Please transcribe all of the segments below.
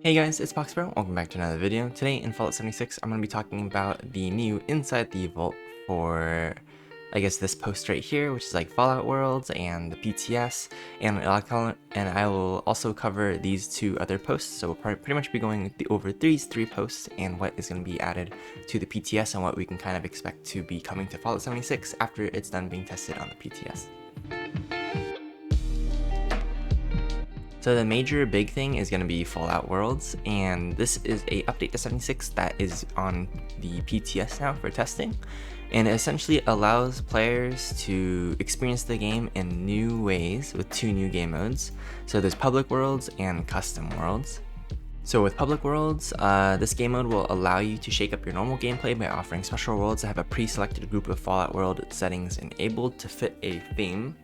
Hey guys, it's Bro. Welcome back to another video. Today in Fallout 76, I'm going to be talking about the new Inside the Vault for, I guess, this post right here, which is like Fallout Worlds and the PTS, and I will also cover these two other posts. So we'll pretty much be going over these three posts and what is going to be added to the PTS and what we can kind of expect to be coming to Fallout 76 after it's done being tested on the PTS. So the major big thing is going to be Fallout Worlds, and this is a update to 76 that is on the PTS now for testing, and it essentially allows players to experience the game in new ways with two new game modes. So there's Public Worlds and Custom Worlds. So with Public Worlds, this game mode will allow you to shake up your normal gameplay by offering special worlds that have a pre-selected group of Fallout World settings enabled to fit a theme.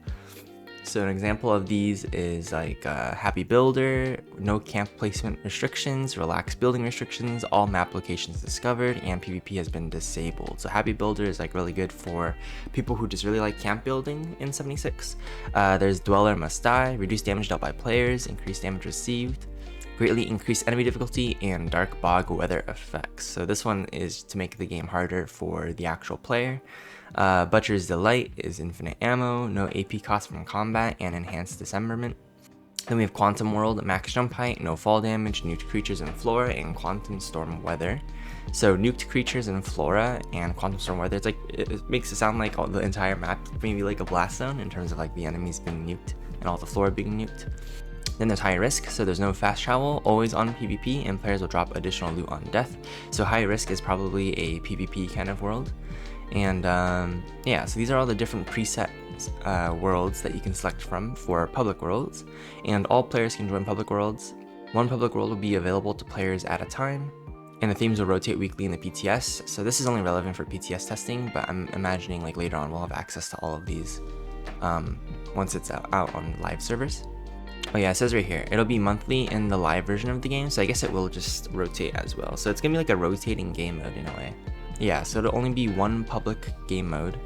So an example of these is like Happy Builder, no camp placement restrictions, relaxed building restrictions, all map locations discovered, and PvP has been disabled. So Happy Builder is like really good for people who just really like camp building in 76. There's Dweller Must Die, reduce damage dealt by players, increase damage received, greatly increase enemy difficulty, and dark bog weather effects. So this one is to make the game harder for the actual player. Butcher's Delight is infinite ammo, no AP cost from combat, and enhanced dismemberment. Then we have Quantum World, max jump height, no fall damage, nuked creatures and flora, and quantum storm weather. So nuked creatures and flora and quantum storm weather, it makes it sound like the entire map maybe like a blast zone in terms of like the enemies being nuked and all the flora being nuked. Then there's high risk, so there's no fast travel, always on PvP, and players will drop additional loot on death. So high risk is probably a PvP kind of world. And yeah, so these are all the different preset worlds that you can select from for Public Worlds, and all players can join Public Worlds. One Public World will be available to players at a time, and the themes will rotate weekly in the PTS. So this is only relevant for PTS testing, but I'm imagining like later on we'll have access to all of these once it's out on live servers. Oh yeah, it says right here, it'll be monthly in the live version of the game, so I guess it will just rotate as well. So it's gonna be like a rotating game mode in a way. Yeah, so it'll only be one public game mode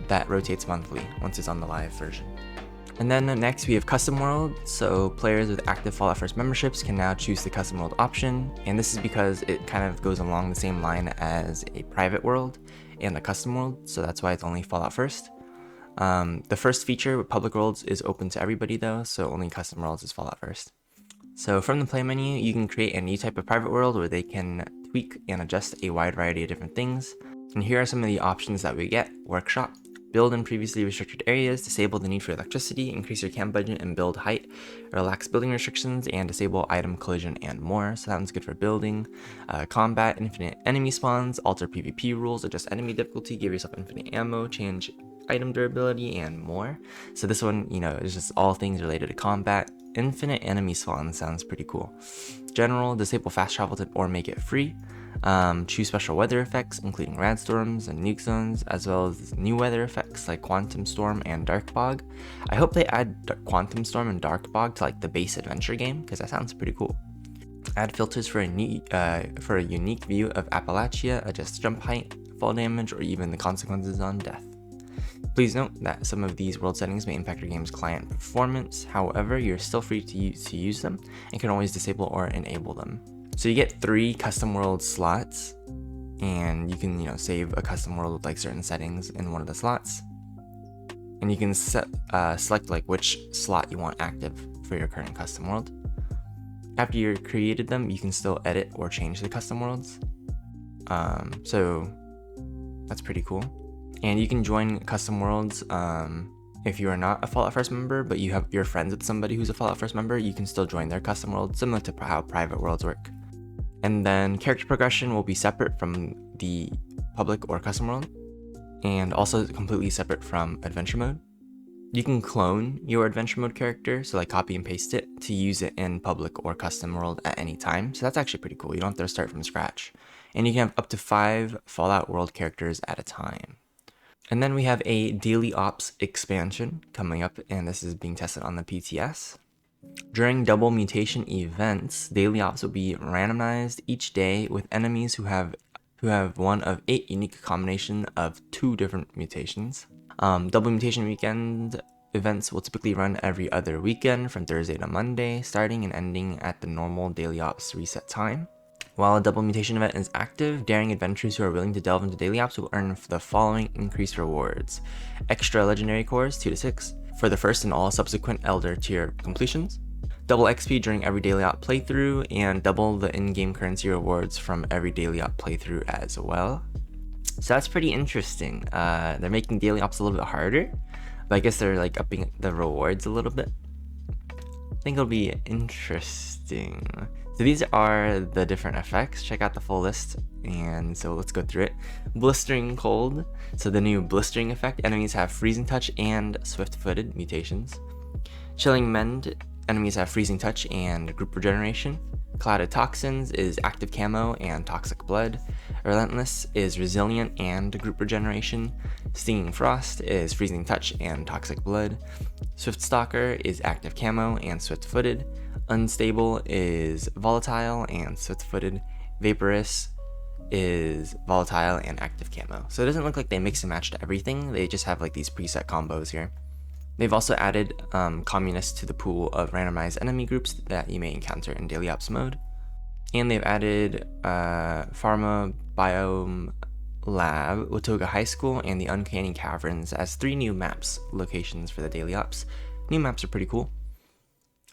that rotates monthly once it's on the live version. And then next we have Custom World. So players with active Fallout First memberships can now choose the Custom World option, and this is because it kind of goes along the same line as a private world and a custom world, so that's why it's only Fallout First. The first feature with Public Worlds is open to everybody though, so only Custom Worlds is Fallout First. So from the play menu, you can create a new type of private world where they can tweak and adjust a wide variety of different things. And here are some of the options that we get. Workshop, build in previously restricted areas, disable the need for electricity, increase your camp budget and build height, relax building restrictions, and disable item collision and more. So that one's good for building. Combat, infinite enemy spawns, alter PvP rules, adjust enemy difficulty, give yourself infinite ammo, change item durability, and more. So this one, you know, is just all things related to combat. Infinite enemy spawn sounds pretty cool. General, disable fast travel or make it free. Choose special weather effects, including rad storms and nuke zones, as well as new weather effects like quantum storm and dark bog. I hope they add quantum storm and dark bog to like the base adventure game, because that sounds pretty cool. Add filters for a unique view of Appalachia, adjust jump height, fall damage, or even the consequences on death. Please note that some of these world settings may impact your game's client performance. However, you're still free to use them and can always disable or enable them. So you get 3 custom world slots, and you can, you know, save a custom world with like certain settings in one of the slots, and you can select like which slot you want active for your current custom world. After you've created them, you can still edit or change the custom worlds. So that's pretty cool. And you can join custom worlds if you are not a Fallout First member, but you're friends with somebody who's a Fallout First member. You can still join their custom world, similar to how private worlds work. And then character progression will be separate from the public or custom world, and also completely separate from adventure mode. You can clone your adventure mode character, so like copy and paste it to use it in public or custom world at any time. So that's actually pretty cool. You don't have to start from scratch. And you can have up to 5 Fallout World characters at a time. And then we have a Daily Ops expansion coming up, and this is being tested on the PTS. During double mutation events, Daily Ops will be randomized each day with enemies who have one of 8 unique combination of 2 different mutations. Double mutation weekend events will typically run every other weekend from Thursday to Monday, starting and ending at the normal daily ops reset time. While a double mutation event is active, daring adventurers who are willing to delve into daily ops will earn the following increased rewards: extra legendary cores 2 to 6 for the first and all subsequent Elder tier completions, double XP during every daily op playthrough, and double the in-game currency rewards from every daily op playthrough as well. So that's pretty interesting. They're making daily ops a little bit harder, but I guess they're like upping the rewards a little bit. I think it'll be interesting. So these are the different effects. Check out the full list, and so let's go through it. Blistering Cold. So the new blistering effect, enemies have freezing touch and swift-footed mutations. Chilling Mend, enemies have freezing touch and group regeneration. Clouded Toxins is active camo and toxic blood. Relentless is resilient and group regeneration. Stinging Frost is freezing touch and toxic blood. Swift Stalker is active camo and swift-footed. Unstable is volatile and swift-footed. Vaporous is volatile and active camo. So it doesn't look like they mix and matched everything. They just have like these preset combos here. They've also added communists to the pool of randomized enemy groups that you may encounter in daily ops mode. And they've added Pharma Biome Lab, Watoga High School, and the Uncanny Caverns as 3 new maps locations for the daily ops. New maps are pretty cool.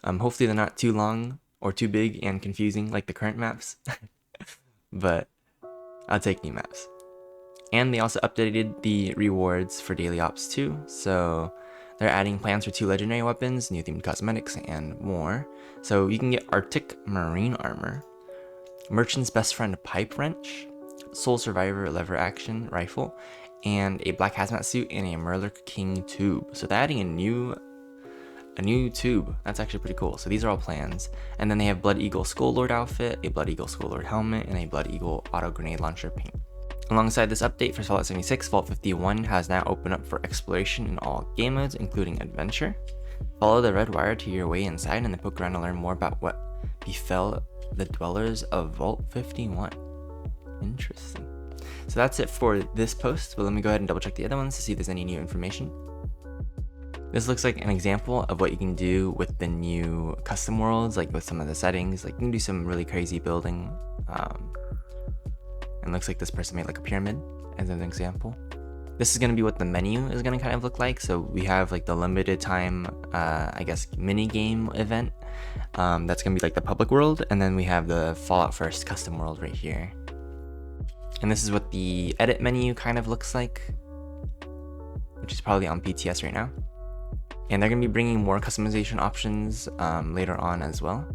Hopefully they're not too long or too big and confusing like the current maps, but I'll take new maps. And they also updated the rewards for daily ops too, so they're adding plans for 2 legendary weapons, new themed cosmetics, and more. So you can get Arctic Marine Armor, Merchant's Best Friend Pipe Wrench, Soul Survivor Lever Action Rifle, and a Black Hazmat Suit and a Merlurk King Tube. So they're adding a new tube. That's actually pretty cool. So these are all plans. And then they have Blood Eagle Skull Lord outfit, a Blood Eagle Skull Lord helmet, and a Blood Eagle auto grenade launcher paint. Alongside this update for Fallout 76, Vault 51 has now opened up for exploration in all game modes, including adventure. Follow the red wire to your way inside and then poke around to learn more about what befell the dwellers of Vault 51. Interesting. So that's it for this post, but let me go ahead and double check the other ones to see if there's any new information. This looks like an example of what you can do with the new custom worlds, like with some of the settings. Like you can do some really crazy building. And looks like this person made like a pyramid as an example. This is going to be what the menu is going to kind of look like. So we have like the limited time, I guess, mini game event. That's going to be like the public world. And then we have the Fallout First custom world right here. And this is what the edit menu kind of looks like, which is probably on PTS right now. And they're going to be bringing more customization options later on as well.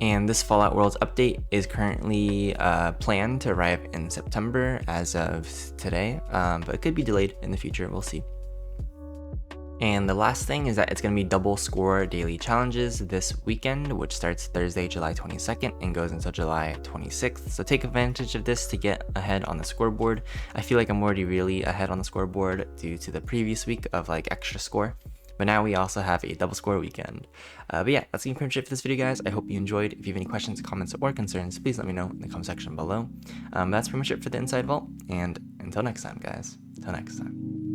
And this Fallout Worlds update is currently planned to arrive in September as of today, but it could be delayed in the future, we'll see. And the last thing is that it's going to be double S.C.O.R.E daily challenges this weekend, which starts Thursday, July 22nd and goes until July 26th. So take advantage of this to get ahead on the scoreboard. I feel like I'm already really ahead on the scoreboard due to the previous week of like extra score. But now we also have a double S.C.O.R.E weekend. But yeah, that's going to be pretty much it for this video, guys. I hope you enjoyed. If you have any questions, comments, or concerns, please let me know in the comment section below. That's pretty much it for the Inside Vault. And until next time, guys. Until next time.